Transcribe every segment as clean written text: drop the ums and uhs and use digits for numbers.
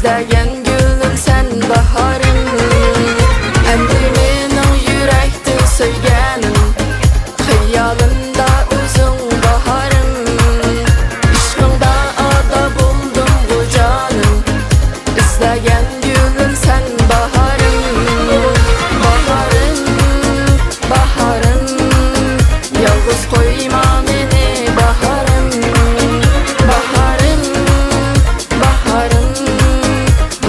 izlegen gülüm sen baharım. Endi mening yürekti söygenim, xiyalımda özün baharım. İşkında ada buldum bu canım, izlegen gülüm sen baharım. Baharım, baharım, yalnız koyma beni baharım. Baharım, baharım,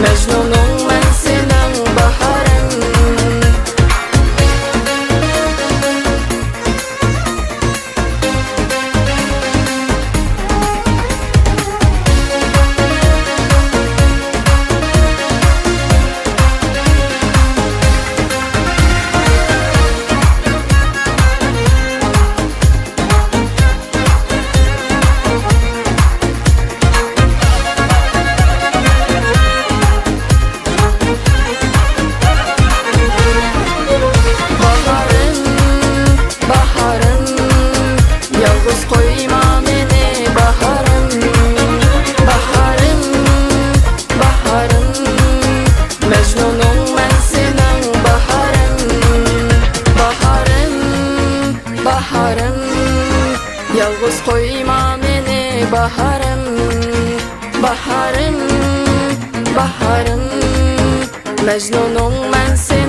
Mecnunum ben senin baharım. Baharım, yalnız koyma beni baharım. Baharım, baharım, Mecnunum ben senin baharım. Baharım, baharım, yalnız koyma beni baharım. Baharım, baharım, Mecnunum ben senin